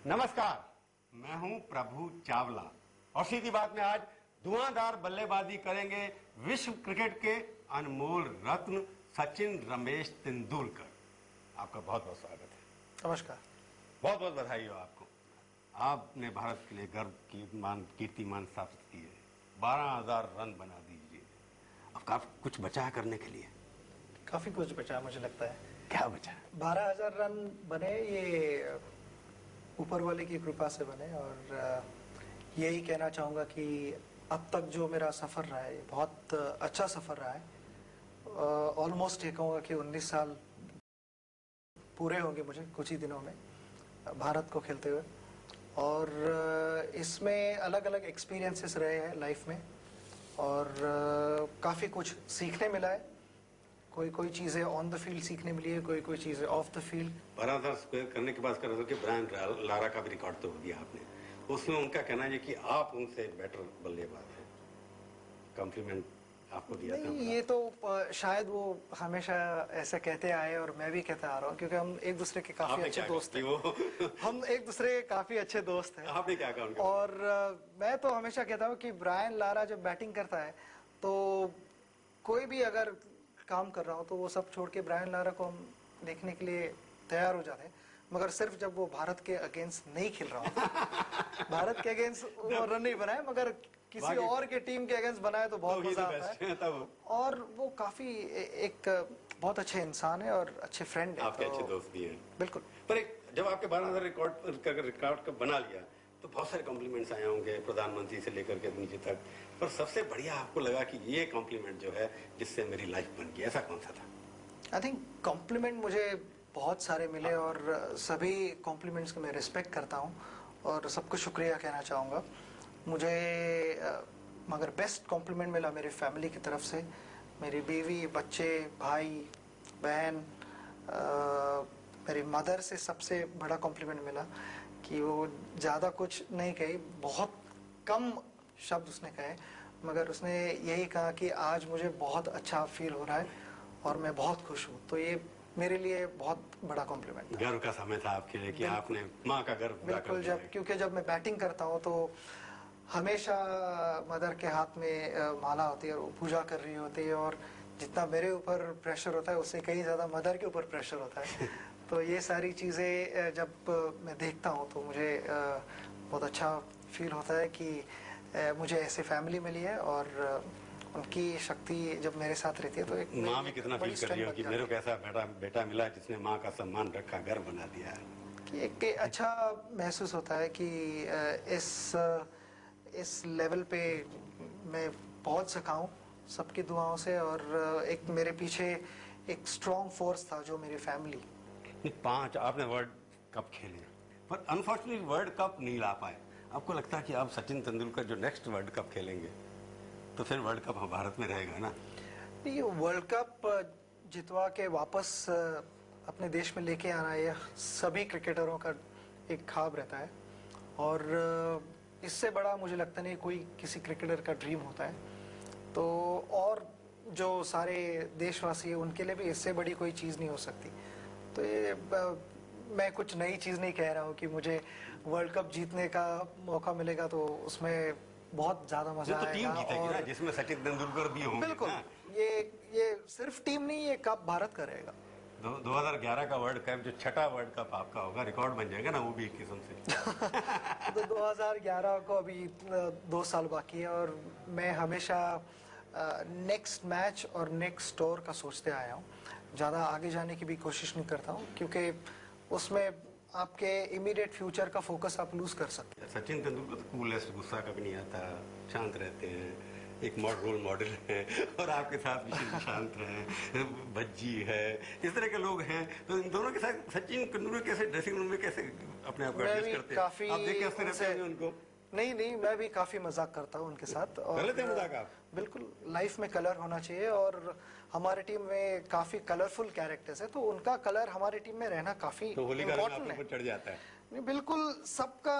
नमस्कार, मैं हूं प्रभु चावला और सीधी बात में आज धुआंधार बल्लेबाजी करेंगे विश्व क्रिकेट के अनमोल रत्न सचिन रमेश तेंदुलकर। आपका बहुत बहुत स्वागत है। नमस्कार। बहुत बहुत बधाई हो आपको। आपने भारत के लिए गर्व कीर्तिमान स्थापित किए, 12,000 रन बना दीजिए। अब काफी कुछ बचा करने के लिए। काफी कुछ बचा, मुझे लगता है। क्या बचा? 12,000 रन बने, ये ऊपर वाले की कृपा से बने और यही कहना चाहूँगा कि अब तक जो मेरा सफ़र रहा है बहुत अच्छा सफ़र रहा है। ऑलमोस्ट ये कहूँगा कि 19 साल पूरे होंगे मुझे कुछ ही दिनों में भारत को खेलते हुए, और इसमें अलग अलग एक्सपीरियंसेस रहे हैं लाइफ में और काफ़ी कुछ सीखने मिला है। कोई चीज़ें ऑन द फील्ड सीखने मिली है, कोई चीज़ें ऑफ द फील्ड। 12,000 स्क्वायर करने के बाद कर रहा था कि ब्रायन लारा का भी रिकॉर्ड तोड़ दिया आपने। उसमें उनका कहना है कि आप उनसे बेटर बल्लेबाज हैं। कॉम्प्लीमेंट आपको दिया था? नहीं, ये तो शायद वो हमेशा ऐसे कहते आए और मैं भी कहता आ रहा हूँ, क्योंकि हम एक दूसरे के काफी अच्छे दोस्त हैं। हम एक दूसरे के काफी अच्छे दोस्त हैं। आपने क्या कहा? और मैं तो हमेशा कहता हूँ कि ब्रायन लारा जब बैटिंग करता है तो कोई भी अगर काम कर रहा हूँ तो वो सब छोड़ के ब्रायन लारा को हम देखने के लिए तैयार हो जाते हैं, मगर सिर्फ जब वो भारत के अगेंस्ट नहीं खेल रहा हो। भारत के अगेंस्ट वो रन नहीं बनाए, मगर किसी और के टीम के अगेंस्ट बनाए तो बहुत मजा आता है। और वो काफी एक बहुत अच्छे इंसान है और अच्छे फ्रेंड है। आपके अच्छे दोस्त भी हैं। बिल्कुल। पर जब आपके 12,000 रिकॉर्ड बना लिया तो बहुत सारे कॉम्प्लीमेंट्स आए होंगे, प्रधानमंत्री से लेकर के नीचे तक, पर सबसे बढ़िया आपको लगा कि ये कॉम्प्लीमेंट जो है जिससे मेरी लाइफ बन गई, ऐसा कौन सा था? आई थिंक कॉम्प्लीमेंट मुझे बहुत सारे मिले और सभी कॉम्प्लीमेंट्स को मैं रिस्पेक्ट करता हूँ और सबको शुक्रिया कहना चाहूँगा। मुझे मगर बेस्ट कॉम्प्लीमेंट मिला मेरी फैमिली की तरफ से। मेरी बीवी, बच्चे, भाई, बहन, मेरी मदर से सबसे बड़ा कॉम्प्लीमेंट मिला कि वो ज़्यादा कुछ नहीं कही, बहुत कम शब्द उसने कहे, मगर उसने यही कहा कि आज मुझे बहुत अच्छा फील हो रहा है और मैं बहुत खुश हूँ। तो ये मेरे लिए बहुत बड़ा कॉम्प्लीमेंट था। गर्व का समय था आपके लिए कि आपने माँ का गर्व पूरा कर दिया। क्योंकि जब मैं बैटिंग करता हूँ तो हमेशा मदर के हाथ में माला होती है और वो पूजा कर रही होती है, और जितना मेरे ऊपर प्रेशर होता है उससे कहीं ज़्यादा मदर के ऊपर प्रेशर होता है। तो ये सारी चीज़ें जब मैं देखता हूँ तो मुझे बहुत अच्छा फील होता है कि मुझे ऐसे फैमिली मिली है और उनकी शक्ति जब मेरे साथ रहती है तो एक माँ भी कितना फील कर रही हो कि मेरे को ऐसा बेटा मिला जिसने माँ का सम्मान रखा, गर्व बना दिया है। कि एक अच्छा महसूस होता है कि इस लेवल पे मैं पहुंच सका हूँ सबकी दुआओं से, और एक मेरे पीछे एक स्ट्रॉन्ग फोर्स था जो मेरी फैमिली। 5 आपने वर्ल्ड कप खेले, पर अनफॉर्चुनेटली वर्ल्ड कप नहीं ला पाए। आपको लगता है कि अब सचिन तेंदुलकर जो नेक्स्ट वर्ल्ड कप खेलेंगे तो फिर वर्ल्ड कप भारत में रहेगा ना? ये वर्ल्ड कप जितवा के वापस अपने देश में लेके आना ये सभी क्रिकेटरों का एक ख्वाब रहता है, और इससे बड़ा मुझे लगता नहीं कोई किसी क्रिकेटर का ड्रीम होता है। तो और जो सारे देशवासी हैं उनके लिए भी इससे बड़ी कोई चीज़ नहीं हो सकती। तो ये मैं कुछ नई चीज़ नहीं कह रहा हूँ कि मुझे वर्ल्ड कप जीतने का मौका मिलेगा तो उसमें बहुत ज़्यादा मजा आएगा। टीम जीतेगी ना, जिसमें सचिन तेंदुलकर भी होंगे। बिल्कुल। ये सिर्फ टीम नहीं, ये कप भारत का रहेगा। 2011 का वर्ल्ड कप जो छठा वर्ल्ड कप आपका होगा, रिकॉर्ड बन जाएगा ना वो भी एक किस्म से। तो 2011 को अभी 2 साल बाकी है और मैं हमेशा नेक्स्ट मैच और नेक्स्ट स्टोर का सोचते आया हूँ। ज़्यादा आगे जाने की भी कोशिश नहीं करता हूँ क्योंकि उसमें आपके इमीडिएट फ्यूचर का फोकस आप लूज कर सकते हैं। सचिन तेंदुलकर तो कूलेस्ट, गुस्सा कभी नहीं आता, शांत रहते हैं, एक रोल मॉडल है, और आपके साथ भी शांत रहे, भज्जी है, इस तरह के लोग हैं। तो इन दोनों के साथ सचिन तेंदुलकर कैसे ड्रेसिंग रूम में कैसे अपने आप को एडजस्ट करते हैं? आप देख के हंसते रहते हैं उनको? नहीं, मैं भी काफी मजाक करता हूँ उनके साथ। और मजाक आप? बिल्कुल, लाइफ में कलर होना चाहिए और हमारे टीम में काफी कलरफुल कैरेक्टर्स है, तो उनका कलर हमारी टीम में रहना काफी इम्पोर्टेंट है। चढ़ जाता है। नहीं, बिल्कुल, सबका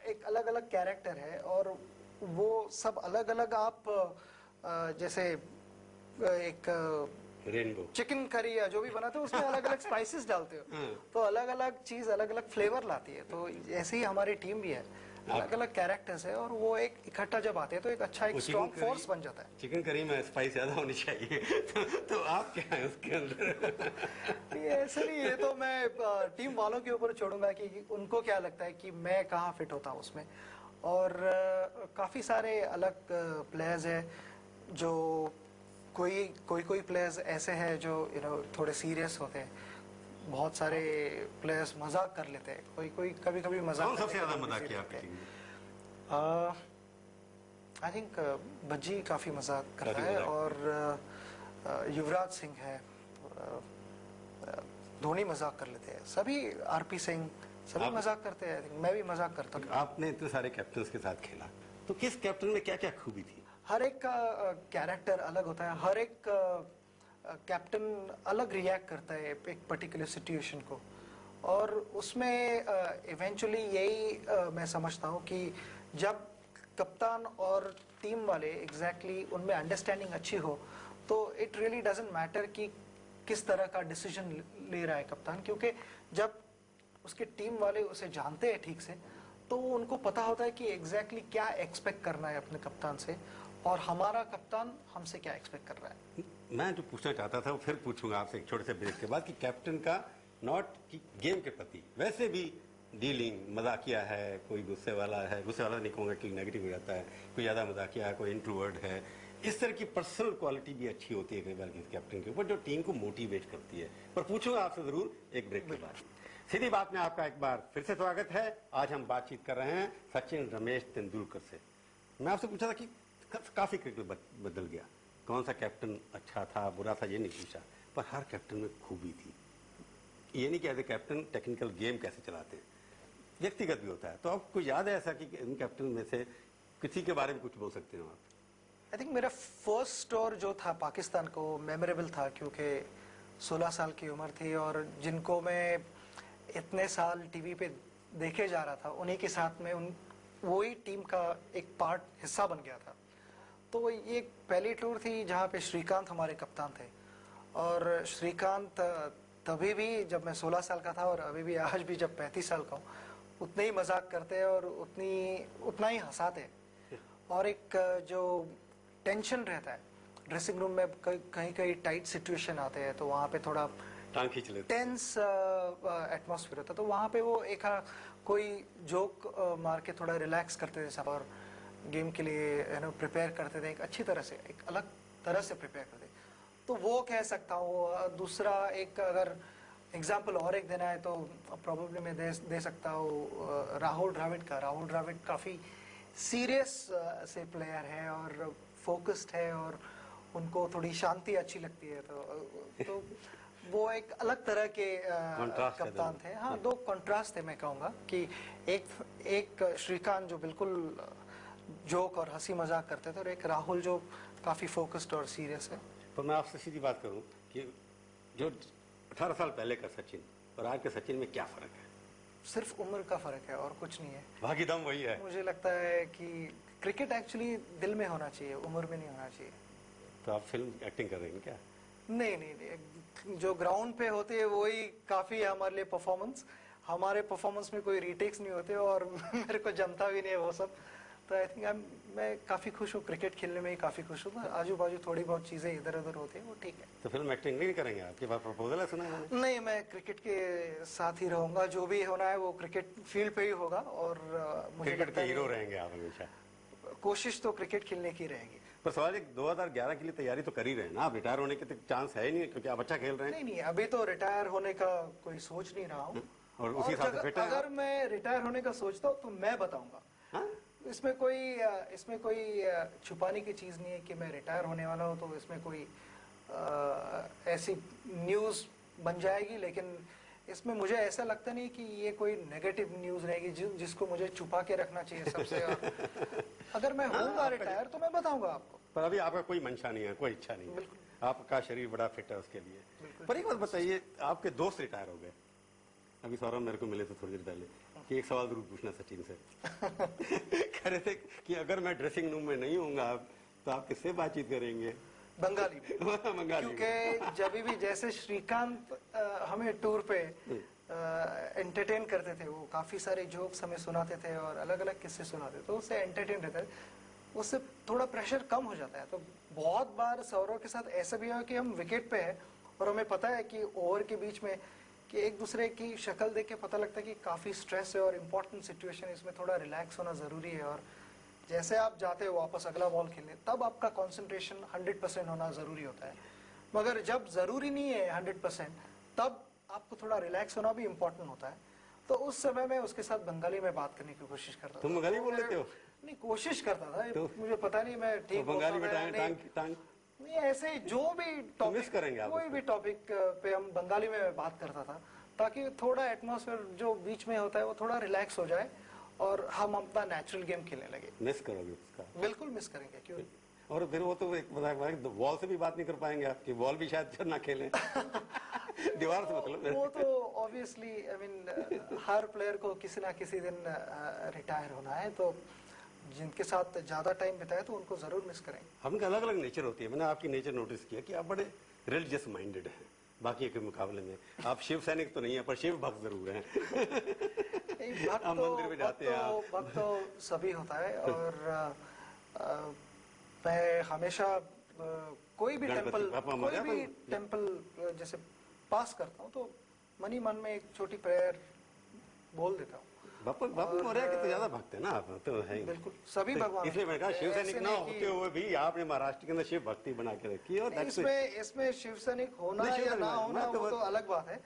एक अलग अलग कैरेक्टर है और वो सब अलग अलग आप जैसे एक रेनबो चिकन करी या जो भी बनाते हो उसमें अलग अलग स्पाइसेस डालते हो, तो अलग अलग चीज अलग अलग फ्लेवर लाती है। तो ऐसे ही हमारी टीम भी है, अलग अलग कैरेक्टर्स है, और वो एक इकट्ठा जब आते हैं तो एक अच्छा एक स्ट्रॉन्ग फोर्स बन जाता है। चिकन करी में स्पाइस ज्यादा होनी चाहिए तो आप क्या है उसके अंदर? ये ऐसे नहीं, ये तो मैं टीम वालों के ऊपर छोड़ूंगा कि उनको क्या लगता है कि मैं कहाँ फिट होता हूँ उसमें। और काफ़ी सारे अलग प्लेयर्स हैं जो कोई प्लेयर्स ऐसे हैं जो थोड़े सीरियस होते हैं, बहुत सारे प्लेयर्स मजाक कर लेते हैं, कोई कभी कभी मजाक। कौन सबसे ज्यादा मजाक किया आपकी टीम में? आई थिंक भज्जी काफ़ी मजाक करता है, और युवराज सिंह है, धोनी मजाक कर लेते हैं, सभी आरपी सिंह सभी मजाक करते हैं, मैं भी मजाक करता हूँ। आपने इतने सारे कैप्टन के साथ खेला, तो किस कैप्टन में क्या क्या खूबी थी? हर एक का कैरेक्टर अलग होता है, हर एक कैप्टन अलग रिएक्ट करता है एक पर्टिकुलर सिचुएशन को, और उसमें इवेंचुअली यही मैं समझता हूँ कि जब कप्तान और टीम वाले एग्जैक्टली उनमें अंडरस्टैंडिंग अच्छी हो, तो इट रियली डजंट मैटर कि किस तरह का डिसीजन ले रहा है कप्तान, क्योंकि जब उसके टीम वाले उसे जानते हैं ठीक से, तो उनको पता होता है कि एग्जैक्टली क्या एक्सपेक्ट करना है अपने कप्तान से, और हमारा कप्तान हमसे क्या एक्सपेक्ट कर रहा है। मैं जो पूछना चाहता था वो फिर पूछूंगा आपसे एक छोटे से ब्रेक के बाद, कि कैप्टन का नॉट कि गेम के प्रति, वैसे भी डीलिंग मजाकिया है, कोई गुस्से वाला है, गुस्से वाला नहीं कहूँगा कि नेगेटिव हो जाता है, कोई ज़्यादा मजाकिया है, कोई इंट्रोवर्ट है, इस तरह की पर्सनल क्वालिटी भी अच्छी होती है कई बार किसी कैप्टन के ऊपर, जो टीम को मोटिवेट करती है। पर पूछूंगा आपसे जरूर एक ब्रेक के बाद। सीधी बात में आपका एक बार फिर से स्वागत है। आज हम बातचीत कर रहे हैं सचिन रमेश तेंदुलकर से। मैं आपसे पूछा था कि काफी क्रिकेट बदल गया, कौन सा कैप्टन अच्छा था बुरा था ये नहीं पूछा, पर हर कैप्टन में खूबी थी। ये नहीं कहते कैप्टन टेक्निकल गेम कैसे चलाते हैं, व्यक्तिगत भी होता है। तो आपको याद है ऐसा कि इन कैप्टन में से किसी के बारे में कुछ बोल सकते हो आप? आई थिंक मेरा फर्स्ट टूर जो था पाकिस्तान को मेमोरेबल था, क्योंकि 16 साल की उम्र थी, और जिनको मैं इतने साल टीवी पे देखे जा रहा था उन्हीं के साथ में वही टीम का एक पार्ट हिस्सा बन गया था। तो ये एक पहली टूर थी जहाँ पे श्रीकांत हमारे कप्तान थे, और श्रीकांत तभी भी जब मैं 16 साल का था, और अभी भी आज भी जब 35 साल का हूँ, उतने ही मजाक करते हैं और उतना ही हंसाते हैं। और एक जो टेंशन रहता है ड्रेसिंग रूम में, कहीं कहीं टाइट सिचुएशन आते हैं, तो वहाँ पे थोड़ा टांग खींच लेते, टेंस एटमॉस्फेयर होता है, तो वहाँ पे वो एक कोई जोक मार के थोड़ा रिलैक्स करते थे सब, और गेम के लिए प्रिपेयर करते थे, एक अच्छी तरह से, एक अलग तरह से प्रिपेयर करते। तो वो कह सकता हूँ। दूसरा एक अगर एग्जाम्पल और एक देना है तो प्रॉब्लली मैं दे सकता हूँ राहुल द्रविड़ का। राहुल द्रविड़ काफ़ी सीरियस से प्लेयर है और फोकस्ड है, और उनको थोड़ी शांति अच्छी लगती है, तो वो एक अलग तरह के कप्तान थे। हाँ, दो कंट्रास्ट थे मैं कहूँगा, कि एक श्रीकांत जो बिल्कुल जोक और हंसी मजाक करते थे, और एक राहुल जो काफ़ी फोकस्ड और सीरियस है। तो मैं आपसे सीधी बात करूं कि जो 18 साल पहले का सचिन और आज के सचिन में क्या फर्क है? सिर्फ उम्र का फर्क है और कुछ नहीं है। बाकी दम वही है। मुझे लगता है कि क्रिकेट एक्चुअली दिल में होना चाहिए, उम्र में नहीं होना चाहिए। तो आप फिल्म एक्टिंग कर रहे हैं क्या? नहीं, जो ग्राउंड पे होते हैं वही काफ़ी है हमारे लिए परफॉर्मेंस। हमारे परफॉर्मेंस में कोई रीटेक्स नहीं होते, और मेरे को जमता भी नहीं है वो सब। तो आई थिंक मैं काफ़ी खुश हूँ, क्रिकेट खेलने में ही काफ़ी खुश हूँ। आजू बाजू थोड़ी बहुत चीज़ें इधर उधर होती है, वो ठीक है। तो फिल्म एक्टिंग नहीं करेंगे? आपके पास प्रपोजल है सुना है? नहीं, मैं क्रिकेट के साथ ही रहूँगा, जो भी होना है वो क्रिकेट फील्ड पे ही होगा, और मुझे क्रिकेट के हीरो रहेंगे आप हमेशा? कोशिश तो क्रिकेट खेलने की रहेगी। पर सवाल एक 2011 के लिए तैयारी तो कर ही रहे हैं ना आप? रिटायर होने के तो चांस है ही नहीं, क्योंकि आप अच्छा खेल रहे हैं। नहीं, अभी तो रिटायर होने का कोई सोच नहीं रहा हूँ। और उसी हिसाब से फिट है। अगर मैं रिटायर होने का सोचता हूँ तो मैं बताऊंगा। इसमें कोई छुपाने की चीज़ नहीं है कि मैं रिटायर होने वाला हूँ, तो इसमें कोई ऐसी न्यूज़ बन जाएगी। लेकिन इसमें मुझे ऐसा लगता नहीं कि ये कोई नेगेटिव न्यूज़ रहेगी जिसको मुझे छुपा के रखना चाहिए सबसे। अगर मैं होऊंगा रिटायर तो मैं बताऊंगा आपको। पर अभी आपका कोई मंशा नहीं है, कोई इच्छा नहीं है, आपका शरीर बड़ा फिट है उसके लिए। पर एक बात बताइए, आपके दोस्त रिटायर हो गए, अभी सौरभ मेरे को मिले थे थोड़ी देर पहले, कि एक सवाल जरूर पूछना सचिन से। कह रहे थे कि अगर मैं ड्रेसिंग रूम में नहीं होऊंगा तो आप किससे बातचीत करेंगे? बंगाली में। क्योंकि जब भी जैसे श्रीकांत हमें टूर पे एंटरटेन करते थे, वो काफी सारे जोक्स हमें सुनाते थे और अलग अलग किस्से सुनाते थे, तो उससे एंटरटेन रहता है, उससे थोड़ा प्रेशर कम हो जाता है। तो बहुत बार सौरव के साथ ऐसा भी है कि हम विकेट पे है और हमें पता है कि ओवर के बीच में कि एक दूसरे की शक्ल देख के पता लगता है कि काफी स्ट्रेस है और इम्पोर्टेंट सिचुएशन, इसमें थोड़ा रिलैक्स होना जरूरी है। और जैसे आप जाते हो वापस अगला बॉल खेलने, तब आपका कंसंट्रेशन 100% होना जरूरी होता है। मगर जब जरूरी नहीं है 100%, तब आपको थोड़ा रिलैक्स होना भी इम्पोर्टेंट होता है। तो उस समय मैं उसके साथ बंगाली में बात करने की कोशिश करता था। तुम बंगाली बोल लेते हो? नहीं, कोशिश करता था, तो मुझे पता नहीं मैं ठीक बंगाली में टांग नहीं, ऐसे जो भी टॉपिक करेंगे आप, कोई भी टॉपिक पे हम बंगाली में बात करता था, ताकि थोड़ा एटमॉस्फेयर जो बीच में होता है वो थोड़ा रिलैक्स हो जाए और हम अपना नेचुरल गेम खेलने लगे। मिस करोगे उसका? बिल्कुल मिस करेंगे, क्यों। और फिर वो तो एक बॉल से भी बात नहीं कर पाएंगे आपकी, बॉल भी शायद ना खेलें दीवार से मतलब। वो तो obviously I mean her player को किसी ना किसी दिन रिटायर होना है, तो जिनके साथ ज्यादा टाइम बिताया तो उनको जरूर मिस करेंगे। हमने अलग अलग नेचर होती है। मैंने आपकी नेचर नोटिस किया कि आप बड़े रिलीजियस माइंडेड हैं बाकी के मुकाबले में। आप शिव सैनिक तो नहीं है, पर शिव भक्त जरूर हैं। आप मंदिर में जाते हैं। भक्त तो सभी होता है, और मैं हमेशा कोई भी टेम्पल जैसे पास करता हूँ तो मनी मन में एक छोटी प्रेयर बोल देता हूँ। बापू मौर्य के तो ज्यादा भक्त है ना आप, तो है बिल्कुल सभी भगवान। इसलिए मैंने कहा शिव सैनिक ना होते हुए भी आपने महाराष्ट्र के अंदर शिव भक्ति बना के रखी है। और इसमें शिव सैनिक होना या ना होना वो तो अलग बात है।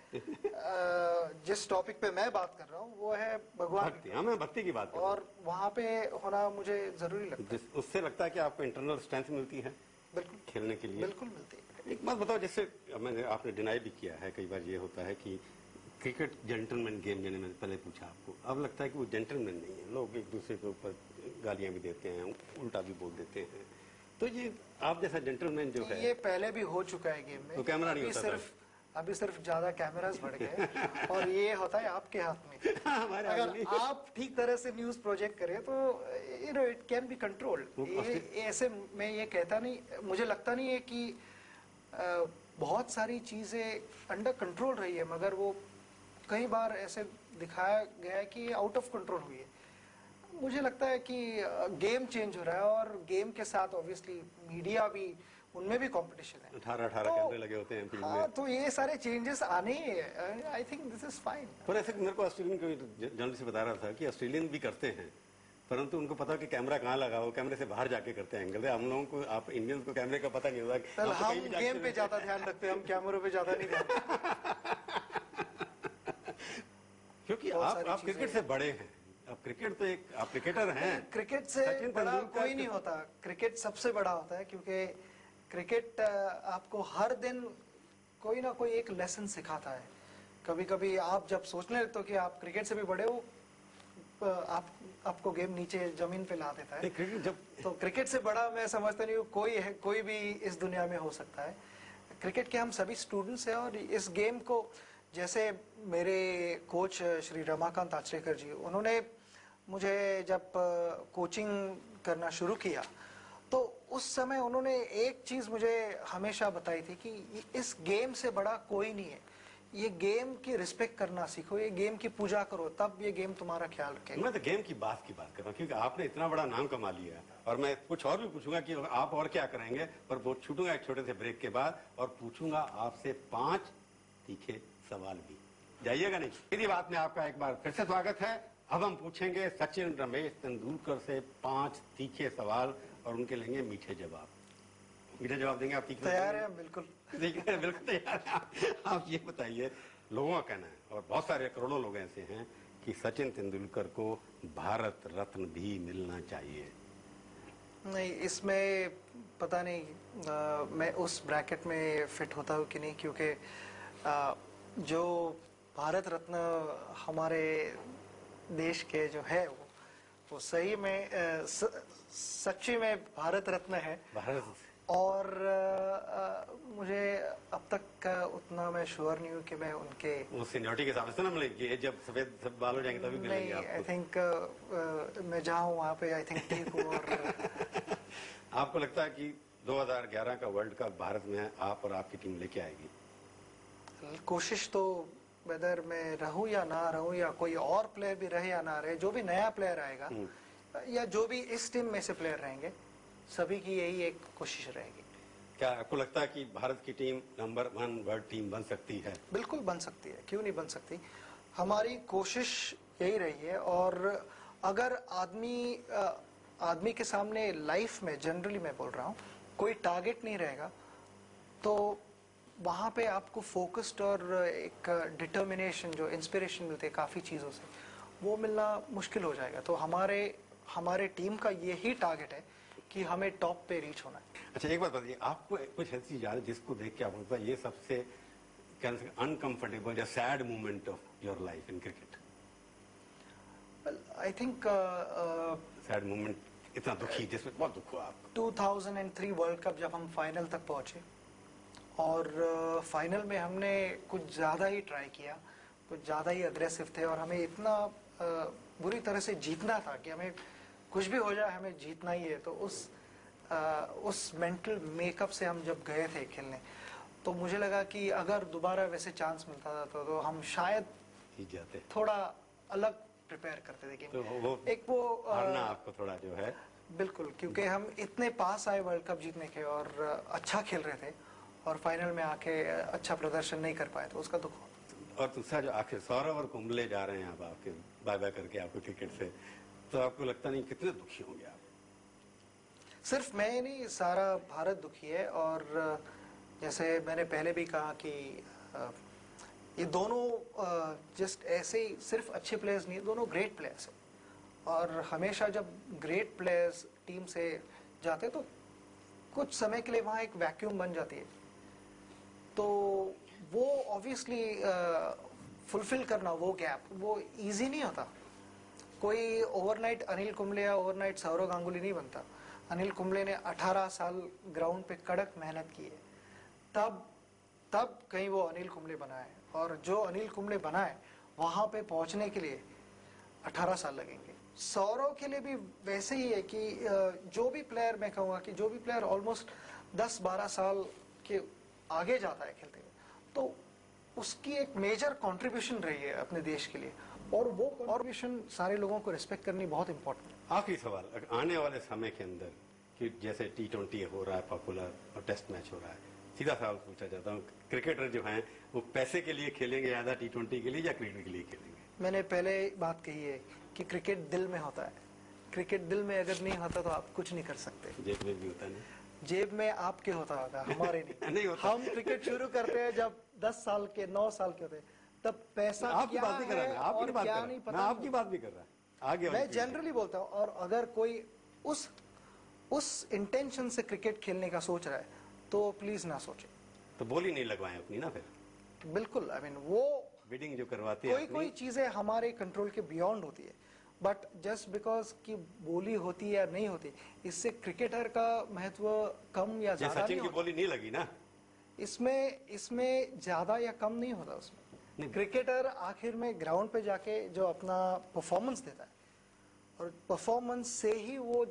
जिस टॉपिक पे मैं बात कर रहा हूँ वो है भगवान भक्ति। हमें भक्ति की बात, और वहाँ पे होना मुझे जरूरी लगता है। उससे लगता है कि आपको इंटरनल स्ट्रेंथ मिलती है बिल्कुल खेलने के लिए। बिल्कुल मिलती है। एक बात बताओ, जैसे मैंने आपने डिनाई भी किया है कई बार, ये होता है कि क्रिकेट जेंटलमैन गेम, मैंने पहले पूछा आपको, अब लगता है कि वो जेंटलमैन नहीं है। लोग एक दूसरे के ऊपर गालियां भी देते हैं, उल्टा भी बोल देते हैं। तो ये आप जैसा जेंटलमैन जो है, ये पहले भी हो चुका है गेम में। तो कैमरा नहीं होता अभी सिर्फ ज्यादा कैमरास बढ़ गए और ये होता है आपके हाथ में। अगर आप ठीक तरह से न्यूज प्रोजेक्ट करें तो you know it can be controlled. ऐसे मैं ये कहता नहीं, मुझे लगता नहीं है कि बहुत सारी चीजें अंडर कंट्रोल रही है, मगर वो कई बार ऐसे दिखाया गया है कि आउट ऑफ कंट्रोल हुई है। मुझे लगता है कि गेम चेंज हो रहा है और गेम के साथ ऑब्वियसली मीडिया भी, उनमें भी कंपटीशन है। 18 कैमरे लगे होते हैं फील्ड में। तो ये सारे चेंजेस आने, I think this is fine. पर ऐसे मेरे को ऑस्ट्रेलियन जर्नलिस्ट बता रहा था कि ऑस्ट्रेलियन भी करते हैं, परंतु उनको पता कि कैमरा कहाँ लगा, वो कैमरे से बाहर जाके करते हैं एंगल। हम लोगों को, आप इंडियंस को कैमरे का पता नहीं होता। हम गेम पे ज्यादा ध्यान रखते हैं, हम कैमरों पे ज्यादा नहीं ध्यान। क्योंकि आप क्रिकेट से बड़े हैं। अब क्रिकेट तो एक, आप क्रिकेटर हैं। क्रिकेट से बड़ा कोई नहीं होता, क्रिकेट सबसे बड़ा होता है। क्योंकि क्रिकेट आपको हर दिन कोई ना कोई एक लेसन सिखाता है। कभी कभी आप जब सोचने लगते हो कि आप क्रिकेट से भी बड़े हो, आपको गेम नीचे जमीन पे ला देता है। तो क्रिकेट से बड़ा मैं समझता नहीं हूँ कोई भी इस दुनिया में हो सकता है। क्रिकेट के हम सभी स्टूडेंट्स हैं और इस गेम को, जैसे मेरे कोच श्री रमाकांत आचरेकर जी, उन्होंने मुझे जब कोचिंग करना शुरू किया तो उस समय उन्होंने एक चीज मुझे हमेशा बताई थी कि इस गेम से बड़ा कोई नहीं है। ये गेम की रिस्पेक्ट करना सीखो, ये गेम की पूजा करो, तब ये गेम तुम्हारा ख्याल रखेगा। मैं तो गेम की बात कर रहा हूँ, क्योंकि आपने इतना बड़ा नाम कमा लिया है। और मैं कुछ और भी पूछूंगा कि आप और क्या करेंगे, पर वो छूटूंगा एक छोटे से ब्रेक के बाद और पूछूंगा आपसे 5 तीखे सवाल भी। जाइएगा नहीं। मेरी बात में आपका एक बार फिर से स्वागत है। अब हम पूछेंगे सचिन रमेश तेंदुलकर से 5 तीखे सवाल और उनके लेंगे मीठे जवाब। मीठे जवाब देंगे आप? तैयार है? बिल्कुल बिल्कुल तैयार है। आप ये बताइए, लोगों का कहना है और बहुत सारे करोड़ों लोग ऐसे हैं कि सचिन तेंदुलकर को भारत रत्न भी मिलना चाहिए। नहीं, इसमें पता नहीं मैं उस ब्रैकेट में फिट होता हूँ कि नहीं, क्योंकि जो भारत रत्न हमारे देश के जो है वो सही में सच्ची में भारत रत्न है। और मुझे अब तक उतना मैं श्योर नहीं हूँ कि मैं उनके सीनियरिटी के हिसाब से ना मिलेगी। जब सफेद सब बाल हो जाएंगे तभी मिलेंगे आपको। आई थिंक मैं जहाँ हूँ वहाँ पे आई थिंक ठीक हूँ। और आपको लगता है कि 2011 का वर्ल्ड कप भारत में आप और आपकी टीम लेके आएगी? कोशिश तो वेदर मैं रहूं या ना रहूं या कोई और प्लेयर भी रहे या ना रहे, जो भी नया प्लेयर आएगा या जो भी इस टीम में से प्लेयर रहेंगे, सभी की यही एक कोशिश रहेगी। क्या आपको लगता है कि भारत की टीम नंबर 1 वर्ल्ड टीम बन सकती है? बिल्कुल बन सकती है, क्यों नहीं बन सकती। हमारी कोशिश यही रही है। और अगर आदमी के सामने लाइफ में, जनरली मैं बोल रहा हूँ, कोई टारगेट नहीं रहेगा तो वहाँ पे आपको फोकस्ड और एक डिटर्मिनेशन, जो इंस्पिरेशन मिलते हैं काफ़ी चीज़ों से, वो मिलना मुश्किल हो जाएगा। तो हमारे टीम का यही टारगेट है कि हमें टॉप पे रीच होना है। अच्छा, एक बात बताइए, आपको कुछ ऐसी चीज याद है जिसको देख के आप बोलता है ये सबसे अनकंफर्टेबल या sad moment of your life in cricket? I think sad moment, इतना दुखी जिसमें बहुत दुख हुआ आपको? 2003 वर्ल्ड कप, जब हम फाइनल तक पहुंचे और फाइनल में हमने कुछ ज़्यादा ही ट्राई किया, कुछ ज़्यादा ही अग्रेसिव थे और हमें इतना बुरी तरह से जीतना था कि हमें कुछ भी हो जाए हमें जीतना ही है। तो उस मेंटल मेकअप से हम जब गए थे खेलने, तो मुझे लगा कि अगर दोबारा वैसे चांस मिलता था तो हम शायद जीत जाते, थोड़ा अलग प्रिपेयर करते थे गेम। तो वो हारना आपको थोड़ा जो है, बिल्कुल, क्योंकि हम इतने पास आए वर्ल्ड कप जीतने के और अच्छा खेल रहे थे और फाइनल में आके अच्छा प्रदर्शन नहीं कर पाए, तो उसका दुख। और दूसरा जो आखिर सौरव और कुंबले जा रहे हैं अब आपके बाय बाय करके आपको क्रिकेट से, तो आपको लगता नहीं कितने दुखी होंगे आप? सिर्फ मैं नहीं, सारा भारत दुखी है। और जैसे मैंने पहले भी कहा कि ये दोनों जस्ट ऐसे ही सिर्फ अच्छे प्लेयर्स नहीं, दोनों ग्रेट प्लेयर्स हैं। और हमेशा जब ग्रेट प्लेयर्स टीम से जाते तो कुछ समय के लिए वहाँ एक वैक्यूम बन जाती है, तो वो ऑब्वियसली फुलफिल करना वो गैप, वो इजी नहीं होता। कोई ओवरनाइट अनिल कुंबले या ओवरनाइट सौरव गांगुली नहीं बनता। अनिल कुंबले ने 18 साल ग्राउंड पे कड़क मेहनत की है, तब कहीं वो अनिल कुंबले बना है। और जो अनिल कुंबले बना है वहां पे पहुंचने के लिए 18 साल लगेंगे। सौरव के लिए भी वैसे ही है कि जो भी प्लेयर, मैं कहूँगा कि जो भी प्लेयर ऑलमोस्ट 10-12 साल के आगे जाता है खेलते हुए, तो उसकी एक मेजर कंट्रीब्यूशन रही है अपने देश के लिए, और वो कंट्रीब्यूशन सारे लोगों को रिस्पेक्ट करनी बहुत इंपॉर्टेंट है। आखिरी सवाल, आने वाले समय के अंदर कि जैसे T20 हो रहा है पॉपुलर और टेस्ट मैच हो रहा है, सीधा सवाल पूछा चाहता हूँ, क्रिकेटर जो हैं वो पैसे के लिए खेलेंगे ज्यादा T20 के लिए या क्रिकेट के लिए खेलेंगे? मैंने पहले बात कही है कि क्रिकेट दिल में होता है। क्रिकेट दिल में अगर नहीं होता तो आप कुछ नहीं कर सकते। जेब में भी होता नहीं? जेब में आपके होता होगा, हमारे नहीं। नहीं होता। हम क्रिकेट शुरू करते हैं जब 10 साल के, 9 साल के होते हैं, तब पैसा आपकी क्या बात नहीं कर रहा, है मैं आपकी और बात क्या कर नहीं रहा, पता। मैं आपकी बात भी कर रहा, आगे मैं जनरली बोलता हूँ। और अगर कोई उस इंटेंशन से क्रिकेट खेलने का सोच रहा है तो प्लीज ना सोचे। तो बोली नहीं लगवाएं अपनी ना फिर। बिल्कुल, आई मीन वो बिडिंग जो करवाते हैं कोई चीजें हमारे कंट्रोल के बियॉन्ड होती है, बट जस्ट बिकॉज की बोली होती है या नहीं होती, इससे क्रिकेटर का महत्व कम या ज्यादा नहीं सचिन की होता। बोली नहीं लगी ना, इसमें ज्यादा या कम नहीं होता। उसमें क्रिकेटर आखिर में ग्राउंड पे जाके जो अपना परफॉर्मेंस देता है, और परफॉर्मेंस से ही वो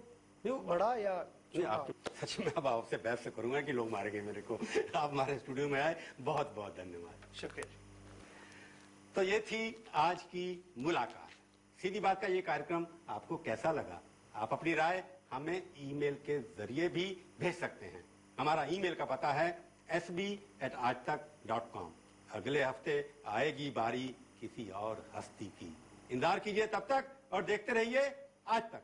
बड़ा या सच में अब आपसे बहस से करूंगा कि लोग मारेंगे मेरे को। आप हमारे स्टूडियो में आए, बहुत बहुत धन्यवाद। शुक्रिया। तो ये थी आज की मुलाकात। सीधी बात का ये कार्यक्रम आपको कैसा लगा? आप अपनी राय हमें ईमेल के जरिए भी भेज सकते हैं। हमारा ईमेल का पता है sb@aajtak.com। अगले हफ्ते आएगी बारी किसी और हस्ती की। इंतजार कीजिए तब तक और देखते रहिए आज तक।